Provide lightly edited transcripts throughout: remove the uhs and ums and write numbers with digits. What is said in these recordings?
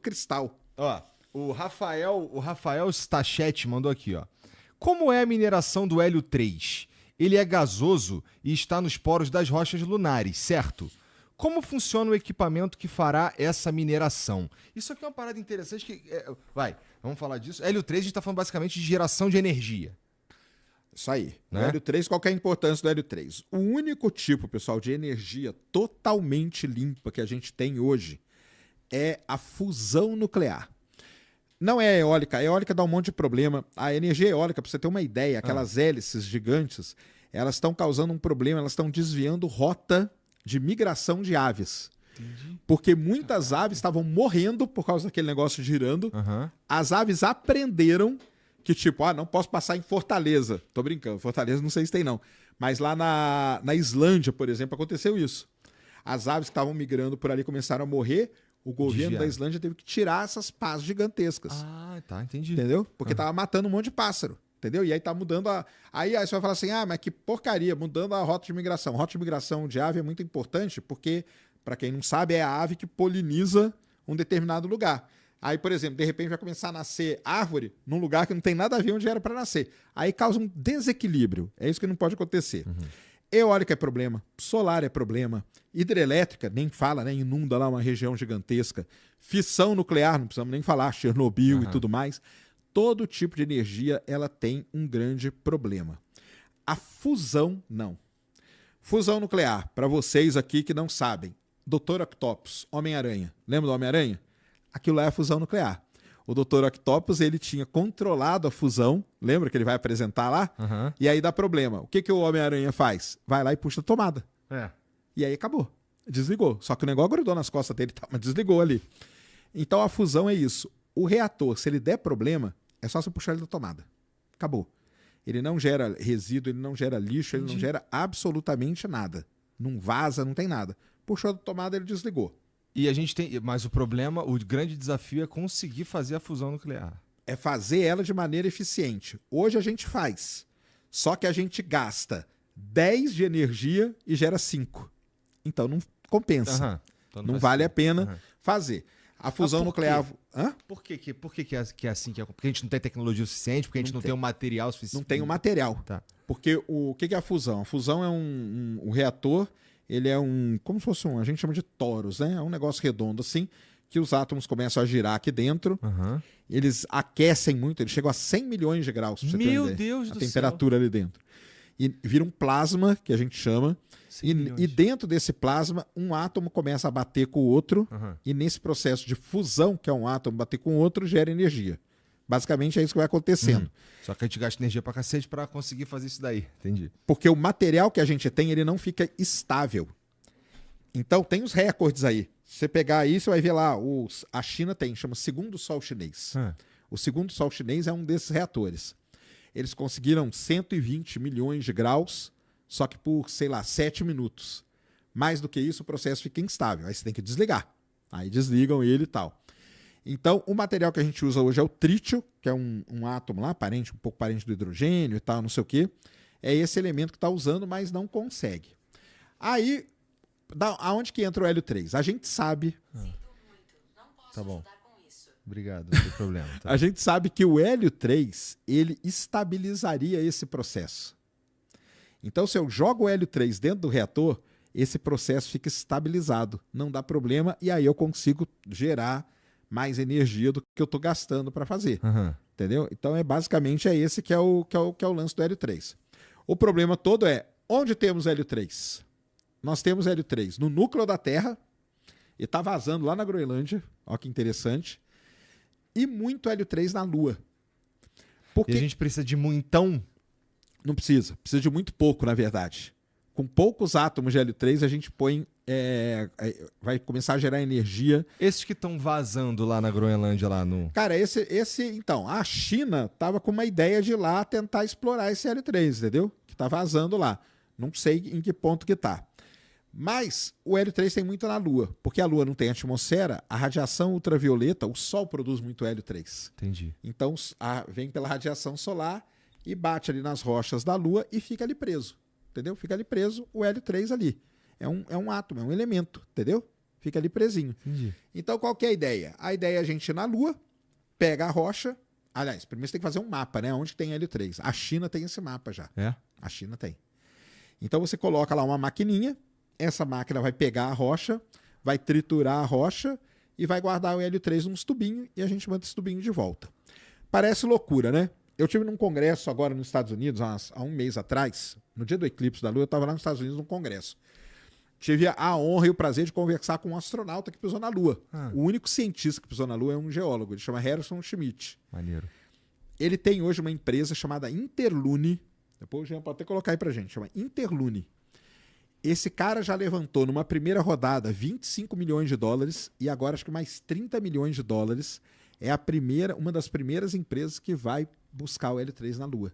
cristal. Ó, o Rafael Stachete mandou aqui, ó. Como é a mineração do hélio 3? Ele é gasoso e está nos poros das rochas lunares, certo? Como funciona o equipamento que fará essa mineração? Isso aqui é uma parada interessante que... vamos falar disso. Hélio 3, a gente está falando basicamente de geração de energia. Isso aí. Né? O hélio 3, qual que é a importância do hélio 3? O único tipo, pessoal, de energia totalmente limpa que a gente tem hoje é a fusão nuclear. Não é a eólica. A eólica dá um monte de problema. A energia eólica, para você ter uma ideia, aquelas hélices gigantes, elas estão causando um problema, elas estão desviando rota de migração de aves. Entendi. Porque muitas aves estavam morrendo por causa daquele negócio girando. Uhum. As aves aprenderam que, tipo, não posso passar em Fortaleza. Tô brincando, Fortaleza não sei se tem não. Mas lá na Islândia, por exemplo, aconteceu isso. As aves que estavam migrando por ali começaram a morrer. O governo da Islândia teve que tirar essas pás gigantescas. Ah, tá, entendi. Entendeu? Porque tava matando um monte de pássaro. Entendeu? E aí tá mudando a... Aí você vai falar assim, mas que porcaria, mudando a rota de migração. Rota de migração de ave é muito importante porque, para quem não sabe, é a ave que poliniza um determinado lugar. Aí, por exemplo, de repente vai começar a nascer árvore num lugar que não tem nada a ver onde era para nascer. Aí causa um desequilíbrio. É isso que não pode acontecer. Uhum. Eólica é problema, solar é problema, hidrelétrica, nem fala, né? Inunda lá uma região gigantesca. Fissão nuclear, não precisamos nem falar, Chernobyl e tudo mais. Todo tipo de energia, ela tem um grande problema. A fusão, não. Fusão nuclear, para vocês aqui que não sabem, Dr. Octopus, Homem-Aranha, lembra do Homem-Aranha? Aquilo lá é a fusão nuclear. O Dr. Octopus, ele tinha controlado a fusão, lembra que ele vai apresentar lá? Uhum. E aí dá problema. O que o Homem-Aranha faz? Vai lá e puxa a tomada. E aí acabou. Desligou. Só que o negócio grudou nas costas dele, mas desligou ali. Então a fusão é isso. O reator, se ele der problema, é só você puxar ele da tomada. Acabou. Ele não gera resíduo, ele não gera lixo, ele não gera absolutamente nada. Não vaza, não tem nada. Puxou da tomada, ele desligou. E a gente tem, mas o problema, o grande desafio é conseguir fazer a fusão nuclear. É fazer ela de maneira eficiente. Hoje a gente faz, só que a gente gasta 10 de energia e gera 5. Então não compensa. Então não vale a pena fazer. A fusão nuclear... Por que é assim? Porque a gente não tem tecnologia suficiente? Porque a gente não tem o material suficiente? Não tem o material. Tá. Porque o que é a fusão? A fusão é um reator... Ele é como se fosse a gente chama de toros, né? É um negócio redondo assim, que os átomos começam a girar aqui dentro. Uhum. Eles aquecem muito, eles chegam a 100 milhões de graus. Meu Deus do céu! A temperatura ali dentro. E vira um plasma, que a gente chama. E dentro desse plasma, um átomo começa a bater com o outro. Uhum. E nesse processo de fusão, que é um átomo bater com o outro, gera energia. Basicamente é isso que vai acontecendo. Só que a gente gasta energia pra cacete pra conseguir fazer isso daí. Entendi. Porque o material que a gente tem, ele não fica estável. Então tem os recordes aí. Se você pegar aí, você vai ver lá. A China chama Segundo Sol Chinês. O Segundo Sol Chinês é um desses reatores. Eles conseguiram 120 milhões de graus, só que por, 7 minutos. Mais do que isso, o processo fica instável. Aí você tem que desligar. Aí desligam ele e tal. Então, o material que a gente usa hoje é o trítio, que é um átomo lá, um pouco parente do hidrogênio e tal, não sei o quê. É esse elemento que está usando, mas não consegue. Aí, aonde que entra o hélio 3? A gente sabe... Tá bom. Obrigado, não tem problema. Tá. A gente sabe que o hélio 3, ele estabilizaria esse processo. Então, se eu jogo o hélio 3 dentro do reator, esse processo fica estabilizado, não dá problema, e aí eu consigo gerar mais energia do que eu estou gastando para fazer. Uhum. Entendeu? Então, basicamente esse que é o lance do hélio 3. O problema todo é, onde temos hélio 3? Nós temos hélio 3 no núcleo da Terra, e está vazando lá na Groenlândia, olha que interessante, e muito hélio 3 na Lua. Porque... E a gente precisa de muitão? Não precisa. Precisa de muito pouco, na verdade. Com poucos átomos de hélio 3, a gente põe... vai começar a gerar energia. Esses que estão vazando lá na Groenlândia, lá no... Cara, então, a China tava com uma ideia de ir lá tentar explorar esse hélio 3, entendeu? Que tá vazando lá. Não sei em que ponto que tá. Mas o hélio 3 tem muito na Lua, porque a Lua não tem atmosfera, a radiação ultravioleta, o Sol produz muito hélio 3. Entendi. Então vem pela radiação solar e bate ali nas rochas da Lua e fica ali preso, entendeu? Fica ali preso o hélio 3 ali. É um átomo, é um elemento, entendeu? Fica ali presinho. Entendi. Então, qual que é a ideia? A ideia é a gente ir na Lua, pega a rocha. Aliás, primeiro você tem que fazer um mapa, né? Onde tem Hélio 3. A China tem esse mapa já. É? A China tem. Então você coloca lá uma maquininha, essa máquina vai pegar a rocha, vai triturar a rocha e vai guardar o Hélio 3 nos tubinhos e a gente manda esse tubinho de volta. Parece loucura, né? Eu tive num congresso agora nos Estados Unidos, há um mês atrás, no dia do eclipse da Lua, eu estava lá nos Estados Unidos num congresso. Tive a honra e o prazer de conversar com um astronauta que pisou na Lua. O único cientista que pisou na Lua é um geólogo, ele chama Harrison Schmitt. Maneiro. Ele tem hoje uma empresa chamada Interlune. Depois o Jean pode até colocar aí pra gente, chama Interlune. Esse cara já levantou numa primeira rodada 25 milhões de dólares e agora acho que mais 30 milhões de dólares. É uma das primeiras empresas que vai buscar o Hélio 3 na Lua.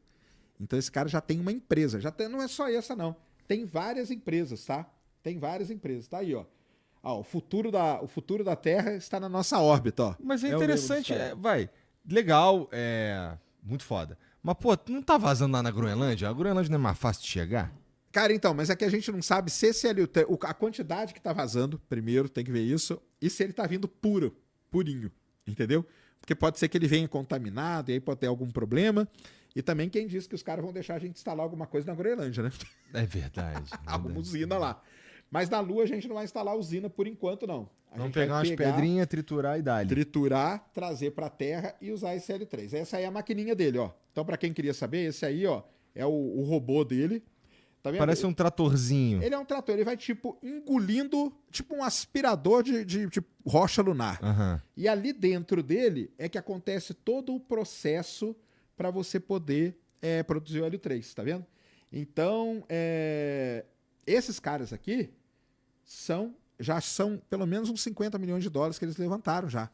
Então esse cara já tem uma empresa. Não é só essa, não. Tem várias empresas, tá? Tem várias empresas. Tá aí, ó. O futuro da Terra está na nossa órbita, ó. Mas é interessante, legal, muito foda. Mas, pô, tu não tá vazando lá na Groenlândia? A Groenlândia não é mais fácil de chegar? Cara, então, mas é que a gente não sabe se esse Hélio 3, a quantidade que tá vazando, primeiro, tem que ver isso, e se ele tá vindo purinho, entendeu? Porque pode ser que ele venha contaminado, e aí pode ter algum problema. E também quem disse que os caras vão deixar a gente instalar alguma coisa na Groenlândia, né? É verdade. Alguma usina lá. Mas na Lua a gente não vai instalar usina por enquanto, não. Vamos pegar umas pedrinhas, triturar e dar-lhe. Triturar, trazer para a Terra e usar esse Hélio 3. Essa aí é a maquininha dele, ó. Então, para quem queria saber, esse aí, ó, é o robô dele. Tá vendo? Parece um tratorzinho. Ele é um trator, ele vai, tipo, engolindo, tipo um aspirador de rocha lunar. Uhum. E ali dentro dele é que acontece todo o processo para você poder produzir o Hélio 3, tá vendo? Então, esses caras aqui já são pelo menos uns 50 milhões de dólares que eles levantaram já,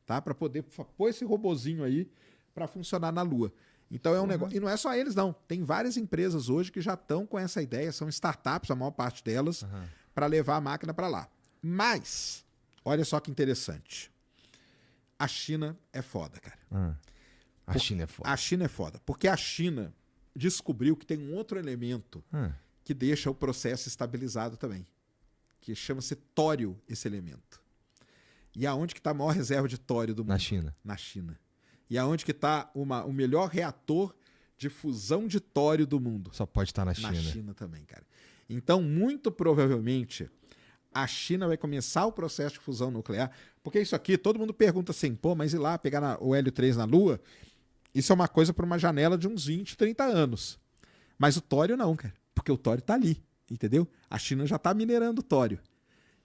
tá? Para poder pôr esse robozinho aí para funcionar na Lua. Então é um negócio. E não é só eles, não. Tem várias empresas hoje que já estão com essa ideia, são startups, a maior parte delas, para levar a máquina para lá. Mas, olha só que interessante. A China é foda, cara. A China é foda. A China é foda. Porque a China descobriu que tem um outro elemento que deixa o processo estabilizado também. Que chama-se tório, esse elemento. E aonde que está a maior reserva de tório do mundo? Na China. Na China. E aonde que está o melhor reator de fusão de tório do mundo? Só pode estar na China. Na China também, cara. Então, muito provavelmente, a China vai começar o processo de fusão nuclear. Porque isso aqui, todo mundo pergunta assim, pô, mas ir lá pegar o Hélio 3 na Lua, isso é uma coisa para uma janela de uns 20, 30 anos. Mas o tório não, cara. Porque o tório está ali, entendeu? A China já está minerando tório.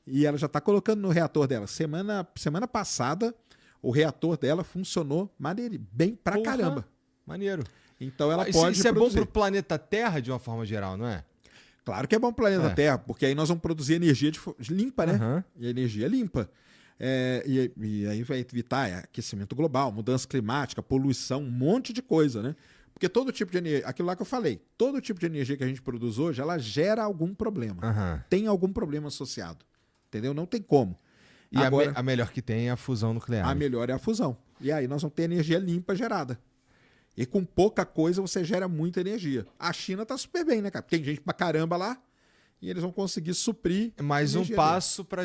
E ela já está colocando no reator dela. Semana passada, o reator dela funcionou bem pra caramba. Maneiro. Então ela pode Isso é bom pro planeta Terra de uma forma geral, não é? Claro que é bom pro planeta Terra, porque aí nós vamos produzir energia limpa, né? E energia limpa. E aí vai evitar aquecimento global, mudança climática, poluição, um monte de coisa, né? Porque todo tipo de energia, aquilo lá que eu falei, todo tipo de energia que a gente produz hoje, ela gera algum problema. Tem algum problema associado. Entendeu? Não tem como. E agora, a melhor que tem é a fusão nuclear. A melhor é a fusão. E aí nós vamos ter energia limpa gerada. E com pouca coisa você gera muita energia. A China tá super bem, né, cara? Tem gente pra caramba lá e eles vão conseguir suprir. Mais um passo para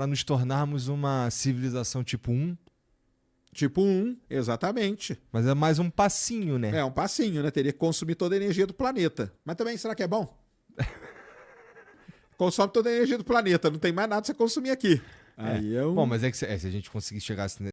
nos tornarmos uma civilização tipo 1. Tipo 1, exatamente. Mas é mais um passinho, né? É um passinho, né? Teria que consumir toda a energia do planeta. Mas também, será que é bom? Consome toda a energia do planeta, não tem mais nada pra você consumir aqui. Aí Bom, mas é que se a gente conseguir chegar